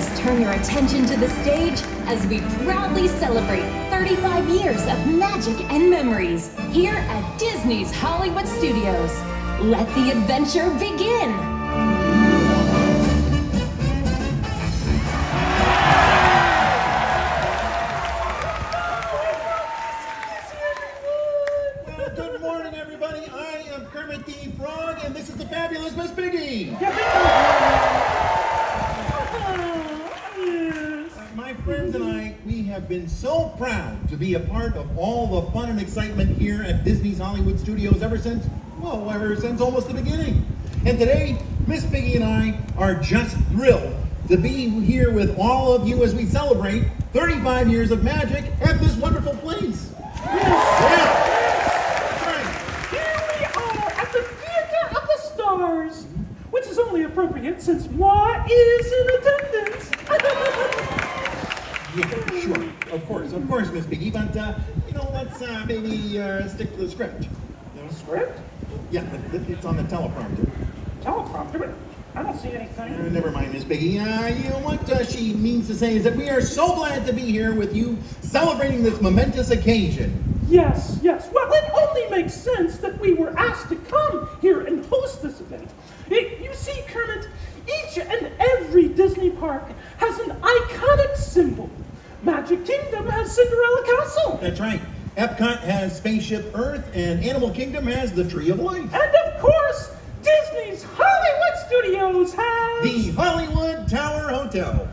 please turn your attention to the stage as we proudly celebrate 35 years of magic and memories here at Disney's Hollywood Studios. Let the adventure begin! Good morning, everybody. I am Kermit the Frog, and this is the fabulous Miss Piggy. My friends and I, we have been so proud to be a part of all the fun and excitement here at Disney's Hollywood Studios ever since almost the beginning. And today, Miss Piggy and I are just thrilled to be here with all of you as we celebrate 35 years of magic at this wonderful place. Yes. Here we are at the Theater of the Stars, which is only appropriate since Moi is in attendance. Yeah, sure. Of course, Miss Piggy. But, let's maybe stick to the script. Script? Yeah, it's on the teleprompter. Teleprompter? I don't see anything. Never mind, Miss Piggy. What she means to say is that we are so glad to be here with you celebrating this momentous occasion. Yes. Well, it only makes sense that we were asked to come here and host this event. You see, Kermit, each and every Disney park has an iconic symbol. Magic Kingdom has Cinderella Castle. That's right. Epcot has Spaceship Earth, and Animal Kingdom has the Tree of Life. And of course, Disney's Hollywood Studios has... the Hollywood Tower Hotel.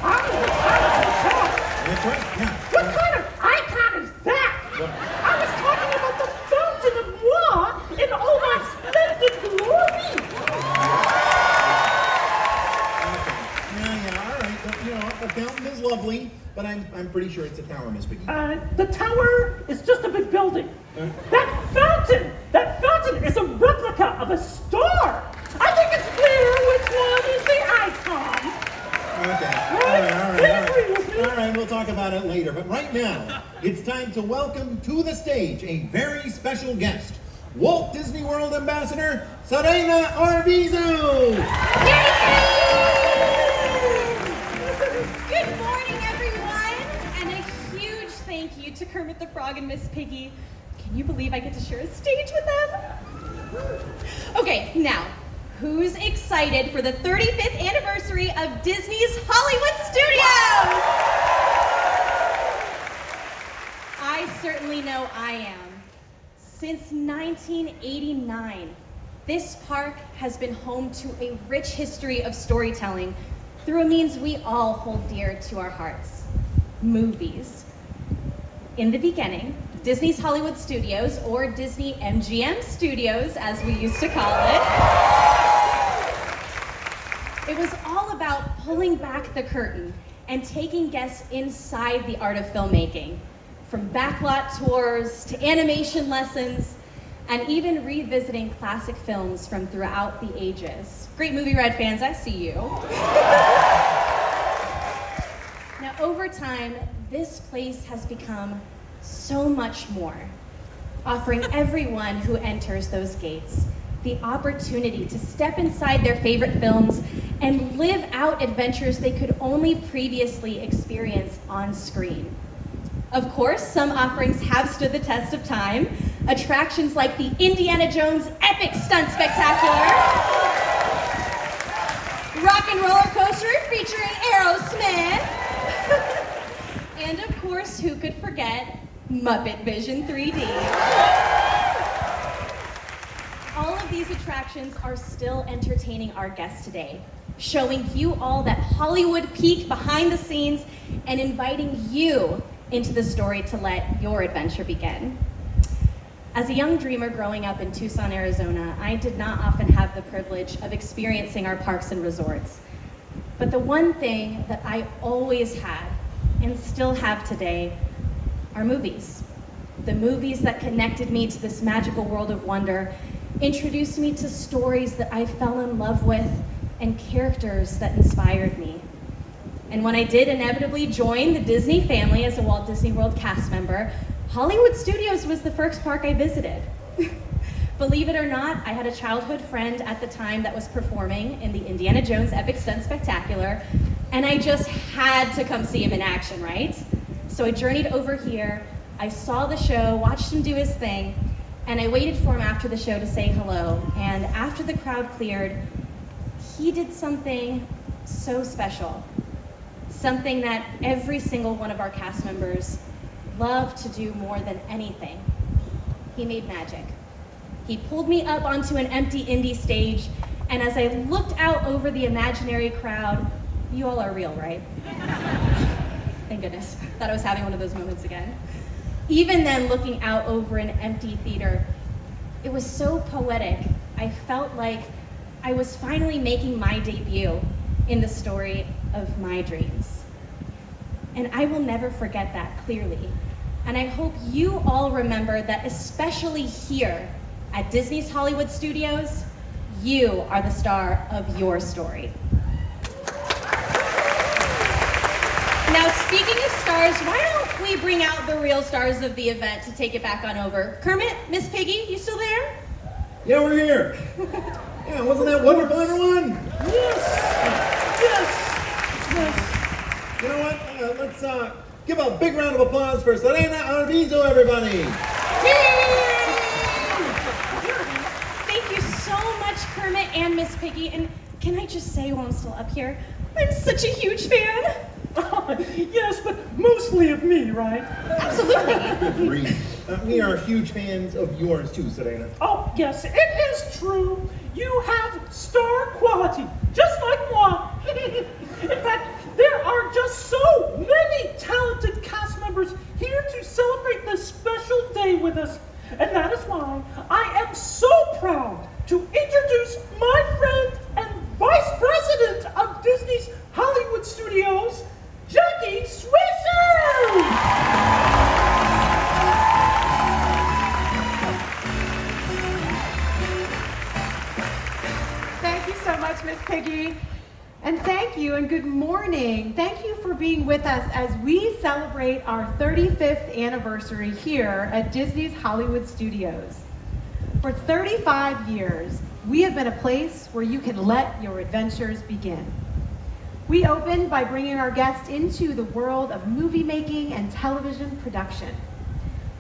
Hollywood Tower Hotel? That's right, yeah. What kind of icon is that? I was talking about the Fountain of Moi in all my splendid glory. Okay. Yeah, all right. The fountain is lovely, but I'm pretty sure it's a tower, Miss Piggy. The tower is just a big building. That fountain is a replica of a star. I think it's clear which one is the icon. Okay. All right, we'll talk about it later. But right now, it's time to welcome to the stage a very special guest, Walt Disney World Ambassador, Serena Arvizu. Good morning, everyone, and a huge thank you to Kermit the Frog and Miss Piggy. Can you believe I get to share a stage with them? Okay, now, who's excited for the 35th anniversary of Disney's Hollywood Studios? I certainly know I am. Since 1989, this park has been home to a rich history of storytelling through a means we all hold dear to our hearts: movies. In the beginning, Disney's Hollywood Studios, or Disney MGM Studios, as we used to call it was all about pulling back the curtain and taking guests inside the art of filmmaking, from backlot tours to animation lessons, and even revisiting classic films from throughout the ages. Great Movie Red fans, I see you. Now, over time, this place has become so much more, offering everyone who enters those gates the opportunity to step inside their favorite films and live out adventures they could only previously experience on screen. Of course, some offerings have stood the test of time. Attractions like the Indiana Jones Epic Stunt Spectacular, Rock and Roller Coaster featuring Aerosmith, and of course, who could forget Muppet Vision 3D. All of these attractions are still entertaining our guests today, showing you all that Hollywood peek behind the scenes and inviting you into the story to let your adventure begin. As a young dreamer growing up in Tucson, Arizona, I did not often have the privilege of experiencing our parks and resorts. But the one thing that I always had, and still have today, are movies. The movies that connected me to this magical world of wonder, introduced me to stories that I fell in love with, and characters that inspired me. And when I did inevitably join the Disney family as a Walt Disney World cast member, Hollywood Studios was the first park I visited. Believe it or not, I had a childhood friend at the time that was performing in the Indiana Jones Epic Stunt Spectacular, and I just had to come see him in action, right? So I journeyed over here, I saw the show, watched him do his thing, and I waited for him after the show to say hello. And after the crowd cleared, he did something so special. Something that every single one of our cast members love to do more than anything. He made magic. He pulled me up onto an empty indie stage, and as I looked out over the imaginary crowd, you all are real, right? Thank goodness. Thought I was having one of those moments again. Even then, looking out over an empty theater, it was so poetic. I felt like I was finally making my debut in the story of my dreams. And I will never forget that clearly. And I hope you all remember that, especially here at Disney's Hollywood Studios, you are the star of your story. Now, speaking of stars, why don't we bring out the real stars of the event to take it back on over? Kermit, Miss Piggy, you still there? Yeah, we're here. Yeah, wasn't that wonderful, everyone? Yes. You know what? Let's give a big round of applause for Selena Arvizo, everybody. Thank you so much, Kermit and Miss Piggy. And can I just say, while I'm still up here, I'm such a huge fan. Yes, but mostly of me, right? Absolutely. We are huge fans of yours too, Selena. Oh, yes, it is true. You have star quality, just like moi. In fact, there are just so many talented cast members here to celebrate this special day with us. And that is why I am so proud to introduce my friend and Vice President of Disney's Hollywood Studios, Jackie Swisher! Thank you so much, Miss Piggy. And thank you and good morning. Thank you for being with us as we celebrate our 35th anniversary here at Disney's Hollywood Studios. For 35 years, we have been a place where you can let your adventures begin. We opened by bringing our guests into the world of movie making and television production.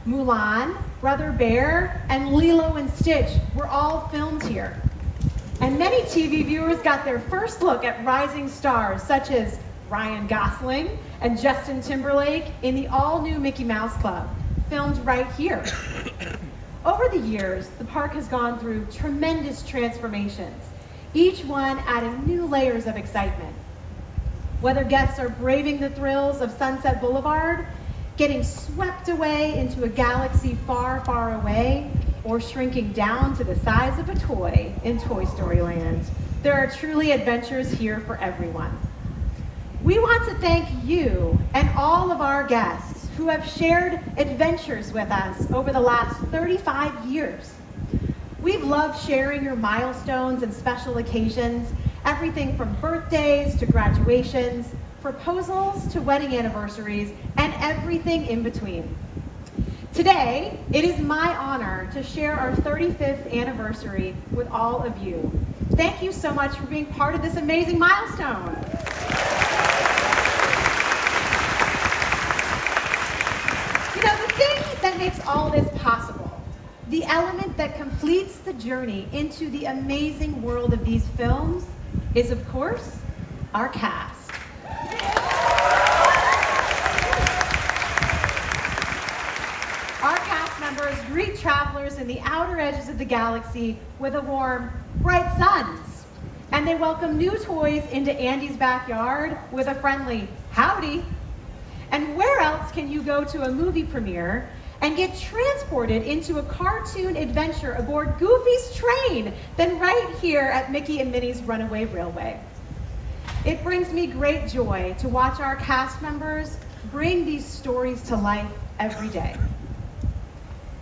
Mulan, Brother Bear, and Lilo and Stitch were all filmed here. And many TV viewers got their first look at rising stars such as Ryan Gosling and Justin Timberlake in the all-new Mickey Mouse Club, filmed right here. Over the years, the park has gone through tremendous transformations, each one adding new layers of excitement. Whether guests are braving the thrills of Sunset Boulevard, getting swept away into a galaxy far, far away, or shrinking down to the size of a toy in Toy Story Land, there are truly adventures here for everyone. We want to thank you and all of our guests who have shared adventures with us over the last 35 years. We've loved sharing your milestones and special occasions, everything from birthdays to graduations, proposals to wedding anniversaries, and everything in between. Today, it is my honor to share our 35th anniversary with all of you. Thank you so much for being part of this amazing milestone. You know, the thing that makes all this possible, the element that completes the journey into the amazing world of these films, is of course, our cast. Our cast members greet travelers in the outer edges of the galaxy with a warm, bright suns. And they welcome new toys into Andy's backyard with a friendly howdy. And where else can you go to a movie premiere and get transported into a cartoon adventure aboard Goofy's train than right here at Mickey and Minnie's Runaway Railway? It brings me great joy to watch our cast members bring these stories to life every day.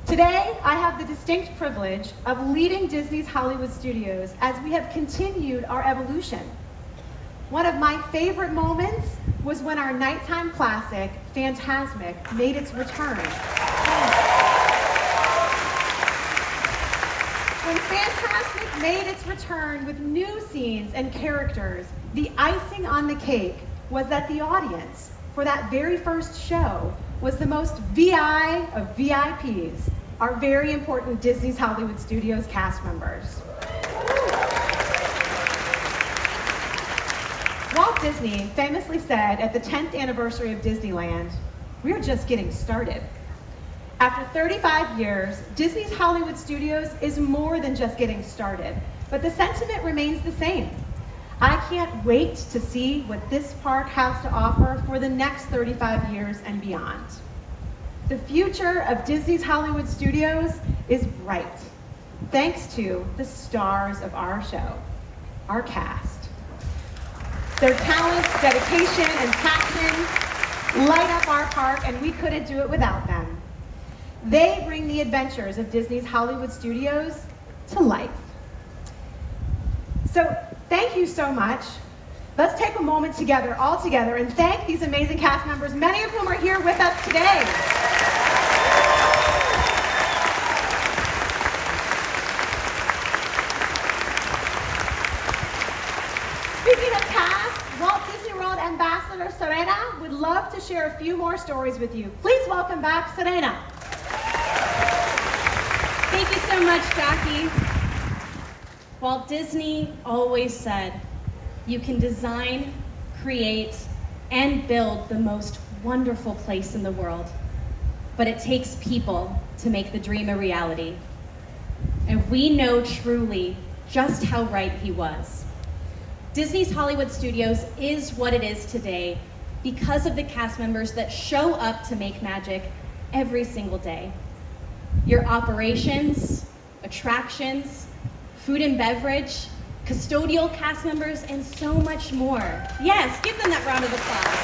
Today, I have the distinct privilege of leading Disney's Hollywood Studios as we have continued our evolution. One of my favorite moments was when our nighttime classic, Fantasmic, made its return. When Fantasmic made its return with new scenes and characters, the icing on the cake was that the audience for that very first show was the most VI of VIPs, our very important Disney's Hollywood Studios cast members. Walt Disney famously said at the 10th anniversary of Disneyland, "We're just getting started." After 35 years, Disney's Hollywood Studios is more than just getting started, but the sentiment remains the same. I can't wait to see what this park has to offer for the next 35 years and beyond. The future of Disney's Hollywood Studios is bright, thanks to the stars of our show, our cast. Their talents, dedication, and passion light up our park, and we couldn't do it without them. They bring the adventures of Disney's Hollywood Studios to life. So thank you so much. Let's take a moment together, all together, and thank these amazing cast members, many of whom are here with us today. Speaking of cast, Walt Disney World Ambassador Serena would love to share a few more stories with you. Please welcome back Serena. Thank you so much, Jackie. Walt Disney always said, you can design, create, and build the most wonderful place in the world, but it takes people to make the dream a reality. And we know truly just how right he was. Disney's Hollywood Studios is what it is today because of the cast members that show up to make magic every single day. Your operations, attractions, food and beverage, custodial cast members, and so much more. Yes, give them that round of applause.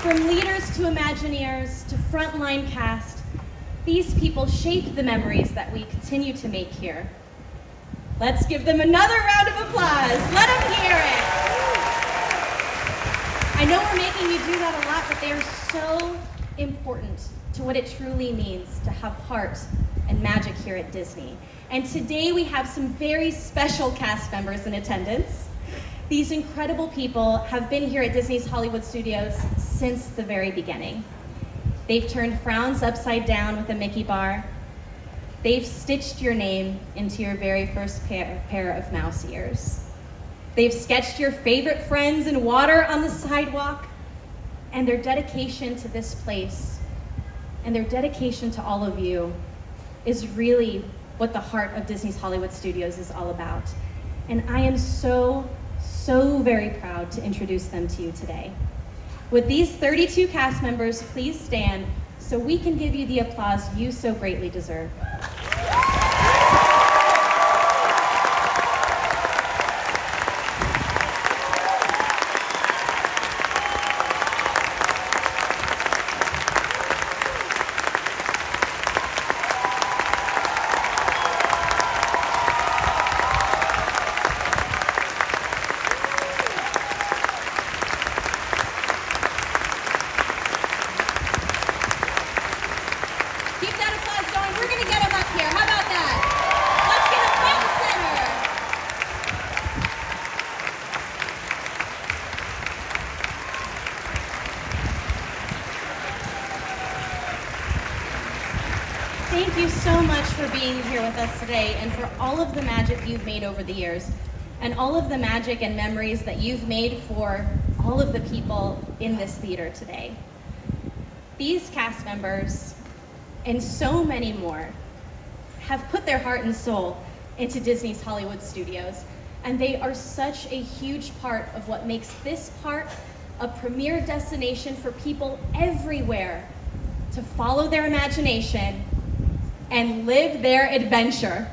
From leaders to Imagineers to frontline cast, these people shape the memories that we continue to make here. Let's give them another round of applause. Let them hear it. I know we're making you do that a lot, but they are so important to what it truly means to have heart and magic here at Disney. And today we have some very special cast members in attendance. These incredible people have been here at Disney's Hollywood Studios since the very beginning. They've turned frowns upside down with a Mickey bar. They've stitched your name into your very first pair of mouse ears. They've sketched your favorite friends in water on the sidewalk. And their dedication to this place and their dedication to all of you is really what the heart of Disney's Hollywood Studios is all about. And I am so, so very proud to introduce them to you today. Would these 32 cast members please stand so we can give you the applause you so greatly deserve. Thank you so much for being here with us today and for all of the magic you've made over the years and all of the magic and memories that you've made for all of the people in this theater today. These cast members and so many more have put their heart and soul into Disney's Hollywood Studios, and they are such a huge part of what makes this park a premier destination for people everywhere to follow their imagination and live their adventure.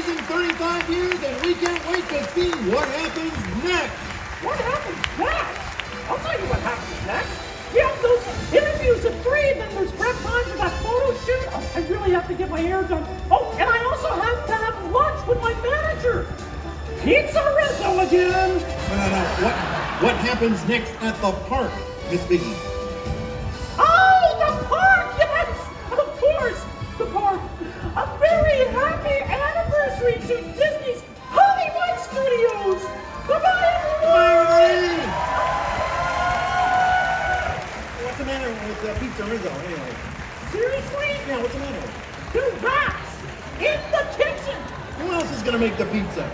amazing 35 years, and we can't wait to see what happens next. What happens next? I'll tell you what happens next. We have those interviews at 3, then there's prep time for that photo shoot. Oh, I really have to get my hair done. Oh, and I also have to have lunch with my manager. Pizza Rizzo again. No. What happens next at the park, Miss Piggy? Oh, the park! Yes, of course, the park. A very happy anniversary to Disney's Hollywood Studios. Bye-bye, everyone. What's the matter with Pizza Rizzo, anyway? Seriously? Yeah, what's the matter? Two rats in the kitchen. Who else is going to make the pizza?